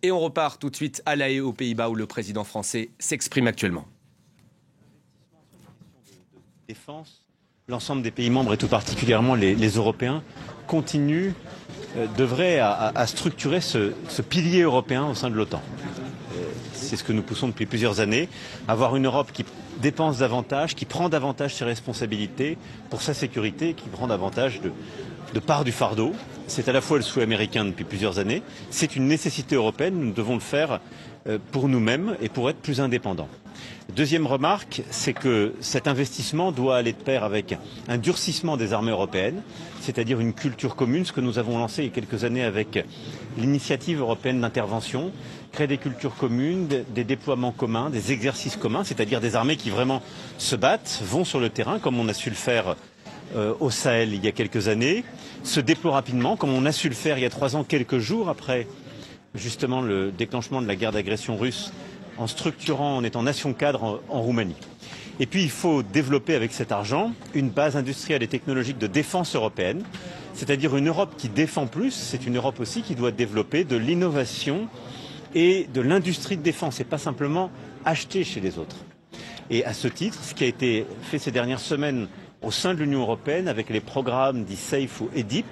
Et on repart tout de suite à La Haye, aux Pays-Bas, où le président français s'exprime actuellement. Défense, l'ensemble des pays membres et tout particulièrement les Européens continuent d'œuvrer à structurer ce pilier européen au sein de l'OTAN. C'est ce que nous poussons depuis plusieurs années, avoir une Europe qui dépense davantage, qui prend davantage ses responsabilités pour sa sécurité, qui prend davantage de part du fardeau. C'est à la fois le souhait américain depuis plusieurs années, c'est une nécessité européenne, nous devons le faire pour nous-mêmes et pour être plus indépendants. Deuxième remarque, c'est que cet investissement doit aller de pair avec un durcissement des armées européennes, c'est-à-dire une culture commune, ce que nous avons lancé il y a quelques années avec l'initiative européenne d'intervention, créer des cultures communes, des déploiements communs, des exercices communs, c'est-à-dire des armées qui vraiment se battent, vont sur le terrain, comme on a su le faire au Sahel il y a quelques années, se déploient rapidement, comme on a su le faire il y a 3 ans, quelques jours après justement le déclenchement de la guerre d'agression russe, en structurant, en étant nation cadre en Roumanie. Et puis il faut développer avec cet argent une base industrielle et technologique de défense européenne, c'est-à-dire une Europe qui défend plus, c'est une Europe aussi qui doit développer de l'innovation et de l'industrie de défense, et pas simplement acheter chez les autres. Et à ce titre, ce qui a été fait ces dernières semaines au sein de l'Union européenne avec les programmes dits SAFE ou EDIP,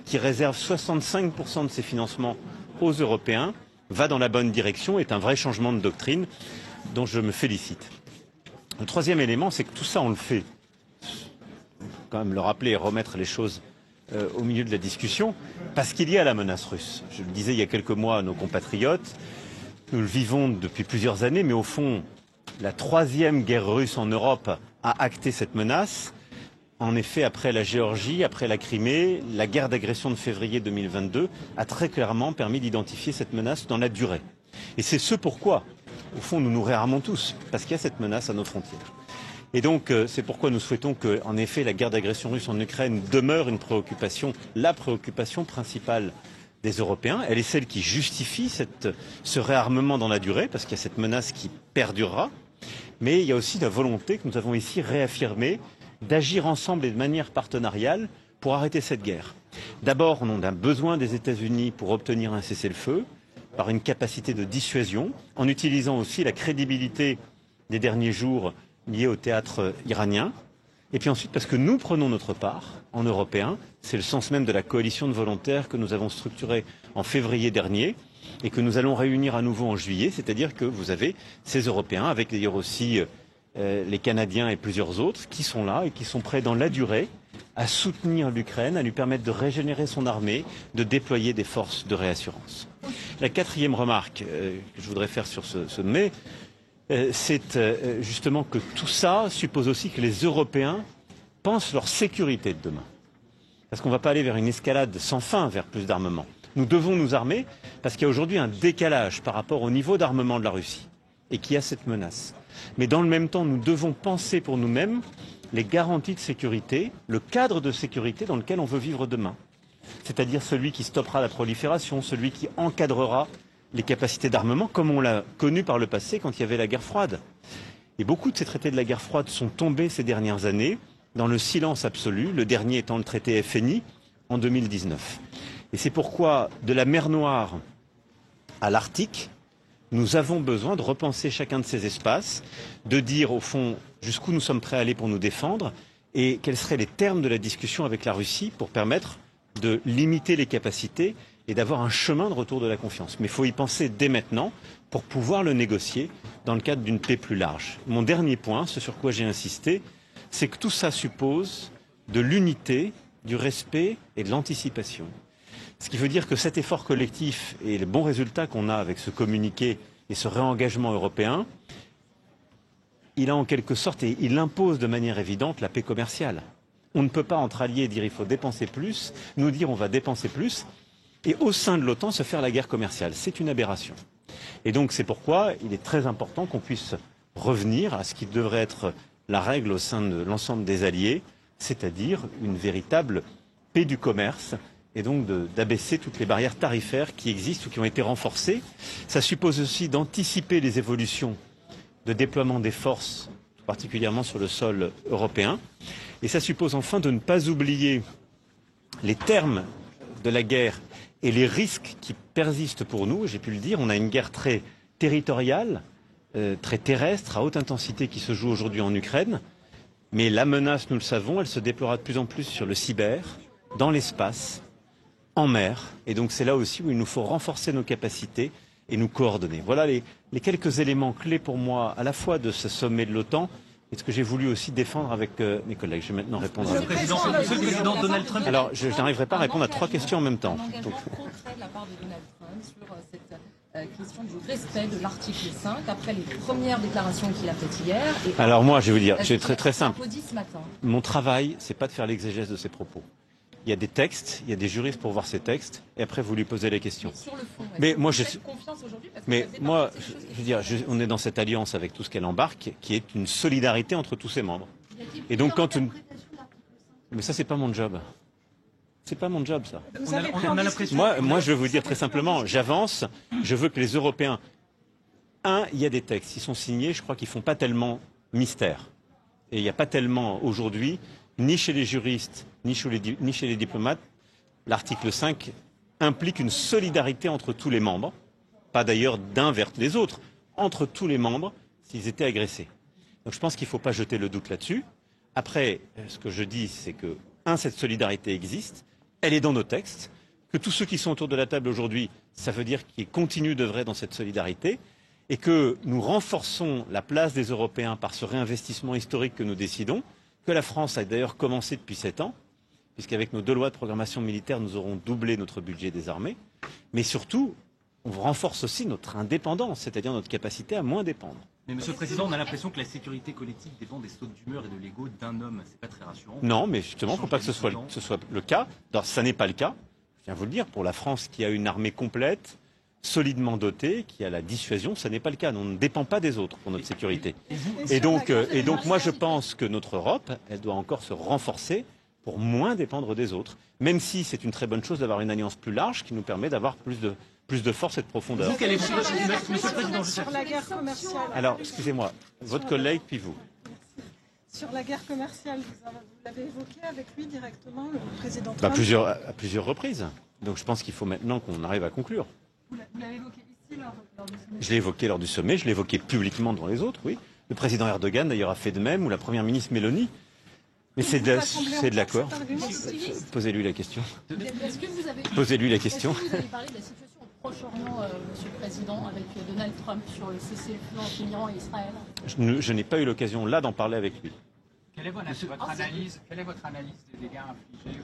qui réservent 65% de ses financements aux Européens, va dans la bonne direction, est un vrai changement de doctrine dont je me félicite. Le troisième élément, c'est que tout ça, on le fait, quand même le rappeler et remettre les choses au milieu de la discussion, parce qu'il y a la menace russe. Je le disais il y a quelques mois à nos compatriotes, nous le vivons depuis plusieurs années, mais au fond, la 3e guerre russe en Europe a acté cette menace. En effet, après la Géorgie, après la Crimée, la guerre d'agression de février 2022 a très clairement permis d'identifier cette menace dans la durée. Et c'est ce pourquoi, au fond, nous nous réarmons tous, parce qu'il y a cette menace à nos frontières. Et donc, c'est pourquoi nous souhaitons que, en effet, la guerre d'agression russe en Ukraine demeure une préoccupation, la préoccupation principale des Européens. Elle est celle qui justifie ce réarmement dans la durée, parce qu'il y a cette menace qui perdurera. Mais il y a aussi la volonté que nous avons ici réaffirmée d'agir ensemble et de manière partenariale pour arrêter cette guerre. D'abord, on a besoin des États-Unis pour obtenir un cessez-le-feu, par une capacité de dissuasion, en utilisant aussi la crédibilité des derniers jours liée au théâtre iranien. Et puis ensuite, parce que nous prenons notre part, en Européens, c'est le sens même de la coalition de volontaires que nous avons structurée en février dernier, et que nous allons réunir à nouveau en juillet, c'est-à-dire que vous avez ces Européens, avec d'ailleurs aussi les Canadiens et plusieurs autres, qui sont là et qui sont prêts dans la durée à soutenir l'Ukraine, à lui permettre de régénérer son armée, de déployer des forces de réassurance. La 4e remarque que je voudrais faire sur ce sommet, c'est justement que tout ça suppose aussi que les Européens pensent leur sécurité de demain. Parce qu'on ne va pas aller vers une escalade sans fin vers plus d'armement. Nous devons nous armer parce qu'il y a aujourd'hui un décalage par rapport au niveau d'armement de la Russie et qu'il y a cette menace. Mais dans le même temps, nous devons penser pour nous-mêmes les garanties de sécurité, le cadre de sécurité dans lequel on veut vivre demain. C'est-à-dire celui qui stoppera la prolifération, celui qui encadrera les capacités d'armement, comme on l'a connu par le passé quand il y avait la guerre froide. Et beaucoup de ces traités de la guerre froide sont tombés ces dernières années dans le silence absolu, le dernier étant le traité FNI en 2019. Et c'est pourquoi, de la mer Noire à l'Arctique, nous avons besoin de repenser chacun de ces espaces, de dire au fond jusqu'où nous sommes prêts à aller pour nous défendre et quels seraient les termes de la discussion avec la Russie pour permettre de limiter les capacités et d'avoir un chemin de retour de la confiance. Mais il faut y penser dès maintenant pour pouvoir le négocier dans le cadre d'une paix plus large. Mon dernier point, ce sur quoi j'ai insisté, c'est que tout ça suppose de l'unité, du respect et de l'anticipation. Ce qui veut dire que cet effort collectif et les bons résultats qu'on a avec ce communiqué et ce réengagement européen, il a en quelque sorte, et il impose de manière évidente, la paix commerciale. On ne peut pas entre alliés dire il faut dépenser plus, nous dire on va dépenser plus, et au sein de l'OTAN se faire la guerre commerciale. C'est une aberration. Et donc c'est pourquoi il est très important qu'on puisse revenir à ce qui devrait être la règle au sein de l'ensemble des alliés, c'est-à-dire une véritable paix du commerce, et donc d'abaisser toutes les barrières tarifaires qui existent ou qui ont été renforcées. Ça suppose aussi d'anticiper les évolutions de déploiement des forces, particulièrement sur le sol européen. Et ça suppose enfin de ne pas oublier les termes de la guerre Et les risques qui persistent pour nous, j'ai pu le dire, on a une guerre très territoriale, très terrestre, à haute intensité qui se joue aujourd'hui en Ukraine. Mais la menace, nous le savons, elle se déploiera de plus en plus sur le cyber, dans l'espace, en mer. Et donc c'est là aussi où il nous faut renforcer nos capacités et nous coordonner. Voilà les quelques éléments clés pour moi, à la fois de ce sommet de l'OTAN, et ce que j'ai voulu aussi défendre avec mes collègues. Je vais maintenant répondre à Monsieur le président Donald Trump. Alors, je n'arriverai pas à répondre à 3 questions en même temps. Un engagement concret de la part de Donald Trump sur cette question du respect de l'article 5, après les premières déclarations qu'il a faites hier. Et alors moi, je vais vous dire, c'est très simple. Ce matin. Mon travail, c'est pas de faire l'exégèse de ses propos. Il y a des textes, il y a des juristes pour voir ces textes, et après vous lui posez les questions. Mais sur le fond, mais moi, je confiance aujourd'hui parce que mais moi, je veux dire, on est dans cette alliance avec tout ce qu'elle embarque, qui est une solidarité entre tous ses membres. Et donc quand mais ça, c'est pas mon job. C'est pas mon job, ça. On a l'impression. Moi, je vais vous dire très simplement, j'avance. Je veux que les Européens, il y a des textes, ils sont signés. Je crois qu'ils font pas tellement mystère. Et il n'y a pas tellement aujourd'hui, ni chez les juristes, ni chez les diplomates, l'article 5 implique une solidarité entre tous les membres, pas d'ailleurs d'un vers les autres, entre tous les membres s'ils étaient agressés. Donc je pense qu'il ne faut pas jeter le doute là-dessus. Après, ce que je dis, c'est que, cette solidarité existe, elle est dans nos textes, que tous ceux qui sont autour de la table aujourd'hui, ça veut dire qu'ils continuent d'œuvrer dans cette solidarité, et que nous renforçons la place des Européens par ce réinvestissement historique que nous décidons, que la France a d'ailleurs commencé depuis 7 ans, puisqu'avec nos 2 lois de programmation militaire, nous aurons doublé notre budget des armées. Mais surtout, on renforce aussi notre indépendance, c'est-à-dire notre capacité à moins dépendre. Mais Monsieur le Président, on a l'impression que la sécurité collective dépend des sautes d'humeur et de l'ego d'un homme. C'est pas très rassurant. Non, mais justement, il ne faut pas que ce soit le cas. Alors, ça n'est pas le cas, je viens vous le dire, pour la France qui a une armée complète, solidement dotée, qui a la dissuasion, ça n'est pas le cas. On ne dépend pas des autres pour notre sécurité. Et donc moi, je pense que notre Europe, elle doit encore se renforcer pour moins dépendre des autres, même si c'est une très bonne chose d'avoir une alliance plus large qui nous permet d'avoir plus de force et de profondeur. Monsieur le Président, sur la guerre commerciale. Alors, excusez-moi, votre collègue puis vous. Sur la guerre commerciale, vous l'avez évoqué avec lui directement, le président Trump. À plusieurs reprises. Donc je pense qu'il faut maintenant qu'on arrive à conclure. Vous l'avez évoqué ici lors du sommet. Je l'ai évoqué lors du sommet, je l'ai évoqué publiquement devant les autres, oui. Le président Erdogan d'ailleurs a fait de même, ou la première ministre Meloni. Mais c'est de l'accord. Posez-lui la question. Posez-lui la question. Est-ce que vous avez parlé de la situation au Proche-Orient, Monsieur le Président, avec Donald Trump sur le cessez-le-feu entre l'Iran et Israël? Je n'ai pas eu l'occasion là d'en parler avec lui. Quelle est votre analyse des dégâts infligés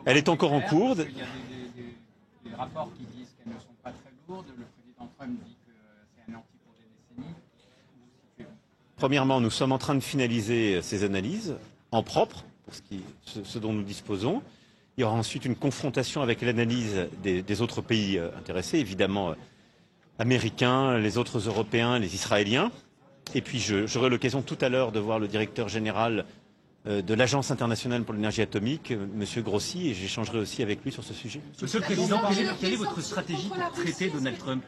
Elle est encore en cours. Il y a des rapports qui disent qu'elles ne sont pas très lourdes. Le président Trump dit que c'est un anti pour des décennies. Premièrement, nous sommes en train de finaliser ces analyses en propre, pour ce dont nous disposons. Il y aura ensuite une confrontation avec l'analyse des autres pays intéressés, évidemment américains, les autres Européens, les Israéliens. Et puis j'aurai l'occasion tout à l'heure de voir le directeur général de l'Agence internationale pour l'énergie atomique, M. Grossi, et j'échangerai aussi avec lui sur ce sujet. Monsieur le Président, quelle est votre stratégie pour traiter Donald Trump?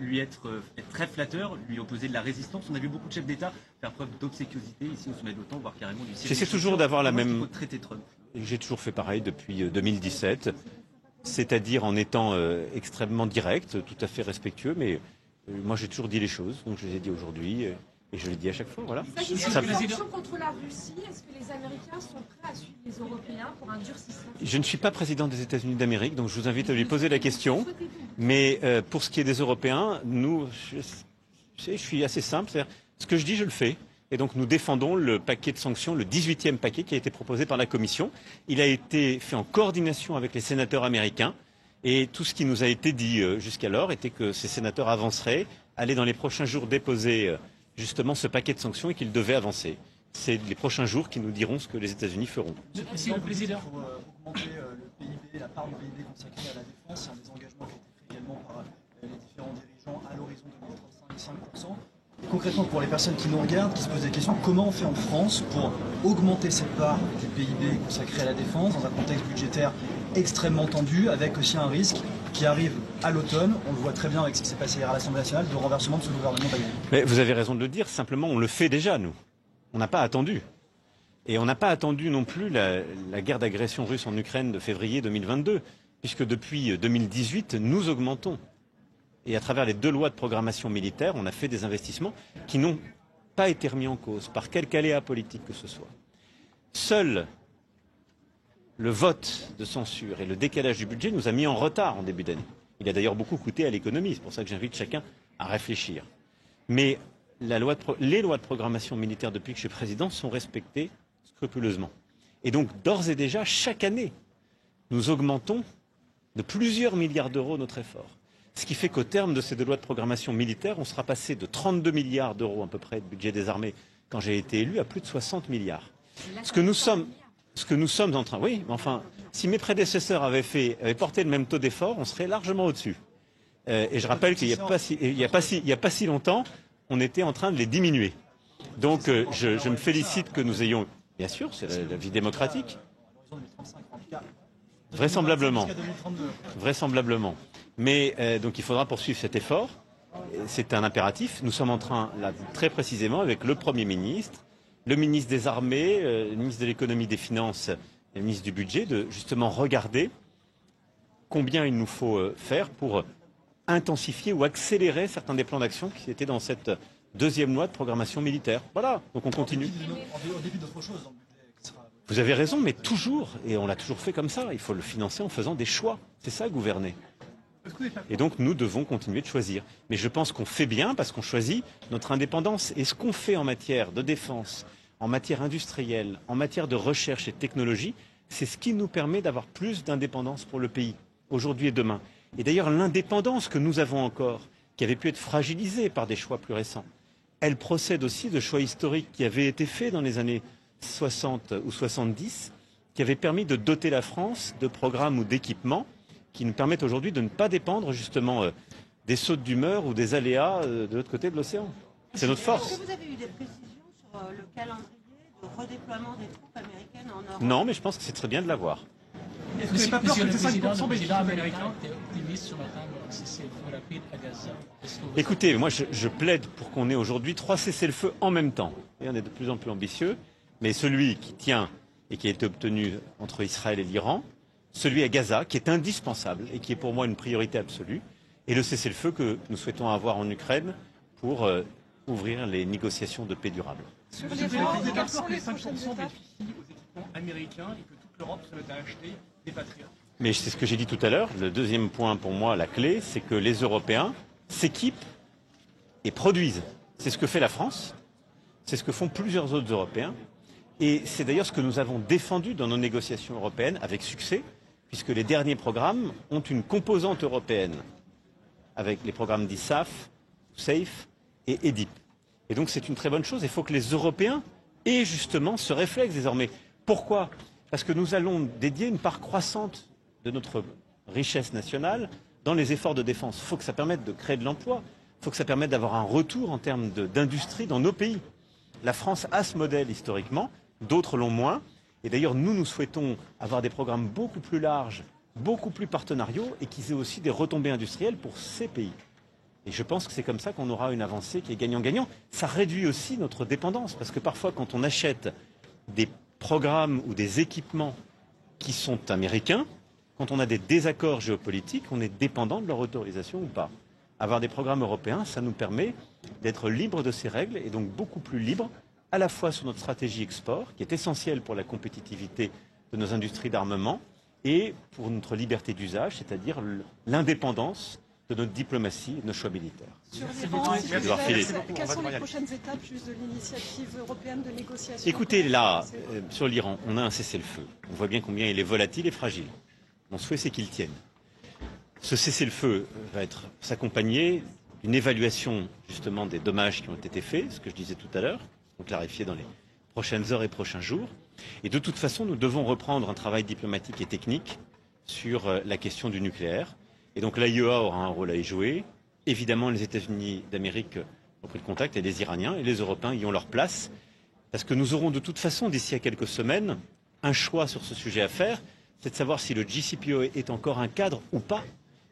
Lui être très flatteur, lui opposer de la résistance? On a vu beaucoup de chefs d'État faire preuve d'obséquiosité ici au sommet de l'OTAN, voire carrément du siège. J'essaie toujours d'avoir la même... Comment traiter Trump? J'ai toujours fait pareil depuis 2017, c'est-à-dire en étant extrêmement direct, tout à fait respectueux, mais moi j'ai toujours dit les choses, donc je les ai dit aujourd'hui. Et je le dis à chaque fois, voilà. Il s'agit de sanctions contre la Russie. Est-ce que les Américains sont prêts à suivre les Européens pour un durcissement? Je ne suis pas président des États-Unis d'Amérique, donc je vous invite à lui poser la question. Mais pour ce qui est des Européens, je suis assez simple. Ce que je dis, je le fais. Et donc nous défendons le paquet de sanctions, le 18e paquet qui a été proposé par la Commission. Il a été fait en coordination avec les sénateurs américains. Et tout ce qui nous a été dit jusqu'alors était que ces sénateurs avanceraient, allaient dans les prochains jours déposer... justement ce paquet de sanctions et qu'il devait avancer. C'est les prochains jours qui nous diront ce que les États-Unis feront. Monsieur le Président, il faut augmenter le PIB, la part du PIB consacrée à la défense. C'est un des engagements qui a été pris également par les différents dirigeants à l'horizon 2035 5%. Et concrètement, pour les personnes qui nous regardent, qui se posent des questions, comment on fait en France pour augmenter cette part du PIB consacrée à la défense dans un contexte budgétaire extrêmement tendu, avec aussi un risque qui arrive à l'automne, on le voit très bien avec ce qui s'est passé hier à l'Assemblée nationale, de renversement de ce gouvernement Biden. Mais vous avez raison de le dire, simplement on le fait déjà, nous. On n'a pas attendu. Et on n'a pas attendu non plus la guerre d'agression russe en Ukraine de février 2022. puisque depuis 2018, nous augmentons. Et à travers les 2 lois de programmation militaire, on a fait des investissements qui n'ont pas été remis en cause par quelque aléa politique que ce soit. Seul le vote de censure et le décalage du budget nous a mis en retard en début d'année. Il a d'ailleurs beaucoup coûté à l'économie, c'est pour ça que j'invite chacun à réfléchir. Mais les lois de programmation militaire depuis que je suis président sont respectées scrupuleusement. Et donc, d'ores et déjà, chaque année, nous augmentons de plusieurs milliards d'euros notre effort. Ce qui fait qu'au terme de ces 2 lois de programmation militaire, on sera passé de 32 milliards d'euros à peu près de budget des armées quand j'ai été élu à plus de 60 milliards. Ce que nous sommes en train... Oui, mais enfin, si mes prédécesseurs avaient porté le même taux d'effort, on serait largement au-dessus. Et je rappelle qu'il n'y a pas si longtemps, on était en train de les diminuer. Donc je me félicite que nous ayons... Bien sûr, c'est la vie démocratique. Vraisemblablement. Vraisemblablement. Mais donc il faudra poursuivre cet effort. C'est un impératif. Nous sommes en train, là, très précisément, avec le Premier ministre, le ministre des Armées, le ministre de l'Économie, des Finances et le ministre du Budget, de justement regarder combien il nous faut faire pour intensifier ou accélérer certains des plans d'action qui étaient dans cette 2e loi de programmation militaire. Voilà, donc on continue. Vous avez raison, mais toujours, et on l'a toujours fait comme ça, il faut le financer en faisant des choix. C'est ça, gouverner. Et donc nous devons continuer de choisir. Mais je pense qu'on fait bien parce qu'on choisit notre indépendance. Et ce qu'on fait en matière de défense, en matière industrielle, en matière de recherche et de technologie, c'est ce qui nous permet d'avoir plus d'indépendance pour le pays, aujourd'hui et demain. Et d'ailleurs, l'indépendance que nous avons encore, qui avait pu être fragilisée par des choix plus récents, elle procède aussi de choix historiques qui avaient été faits dans les années 60 ou 70, qui avaient permis de doter la France de programmes ou d'équipements qui nous permettent aujourd'hui de ne pas dépendre justement des sautes d'humeur ou des aléas de l'autre côté de l'océan. C'est notre force. Est-ce que vous avez eu des précisions sur le calendrier de redéploiement des troupes américaines en Europe? Non, mais je pense que c'est très bien de l'avoir. Est-ce que vous n'avez pas peur que ces 5% bénéficient aux Américains? Écoutez, moi je plaide pour qu'on ait aujourd'hui 3 cessez-le-feu en même temps. Et on est de plus en plus ambitieux, mais celui qui tient et qui a été obtenu entre Israël et l'Iran, celui à Gaza, qui est indispensable et qui est pour moi une priorité absolue, et le cessez-le-feu que nous souhaitons avoir en Ukraine pour ouvrir les négociations de paix durable. Sur Vous les avez rangs, dit quelles d'accord sont que les les prochaines 5% étapes? bénéficient aux équipements américains et que toute l'Europe se met à acheter des patriotes. Mais c'est ce que j'ai dit tout à l'heure. Le 2e point pour moi, la clé, c'est que les Européens s'équipent et produisent. C'est ce que fait la France, c'est ce que font plusieurs autres Européens. Et c'est d'ailleurs ce que nous avons défendu dans nos négociations européennes avec succès, puisque les derniers programmes ont une composante européenne, avec les programmes d'ISAF, SAFE et EDIP. Et donc c'est une très bonne chose. Il faut que les Européens aient justement ce réflexe désormais. Pourquoi? Parce que nous allons dédier une part croissante de notre richesse nationale dans les efforts de défense. Il faut que ça permette de créer de l'emploi. Il faut que ça permette d'avoir un retour en termes d'industrie dans nos pays. La France a ce modèle historiquement, d'autres l'ont moins. Et d'ailleurs, nous souhaitons avoir des programmes beaucoup plus larges, beaucoup plus partenariaux et qui aient aussi des retombées industrielles pour ces pays. Et je pense que c'est comme ça qu'on aura une avancée qui est gagnant-gagnant. Ça réduit aussi notre dépendance, parce que parfois, quand on achète des programmes ou des équipements qui sont américains, quand on a des désaccords géopolitiques, on est dépendant de leur autorisation ou pas. Avoir des programmes européens, ça nous permet d'être libre de ces règles et donc beaucoup plus libre à la fois sur notre stratégie export, qui est essentielle pour la compétitivité de nos industries d'armement, et pour notre liberté d'usage, c'est-à-dire l'indépendance de notre diplomatie et de nos choix militaires. Sur les rangs, quelles sont les prochaines étapes juste de l'initiative européenne de négociation? Écoutez, là, sur l'Iran, on a un cessez-le-feu. On voit bien combien il est volatile et fragile. Mon souhait, c'est qu'il tienne. Ce cessez-le-feu va s'accompagner d'une évaluation justement des dommages qui ont été faits, ce que je disais tout à l'heure, on clarifier dans les prochaines heures et prochains jours. Et de toute façon, nous devons reprendre un travail diplomatique et technique sur la question du nucléaire. Et donc l'AIEA aura un rôle à y jouer. Évidemment, les États-Unis d'Amérique ont pris le contact et les Iraniens et les Européens y ont leur place. Parce que nous aurons de toute façon, d'ici à quelques semaines, un choix sur ce sujet à faire. C'est de savoir si le JCPOA est encore un cadre ou pas,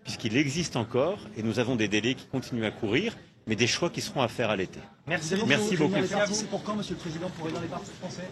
puisqu'il existe encore et nous avons des délais qui continuent à courir, mais des choix qui seront à faire à l'été. Merci beaucoup. Merci beaucoup. C'est pour quand, Monsieur le Président, pour aider les partis français?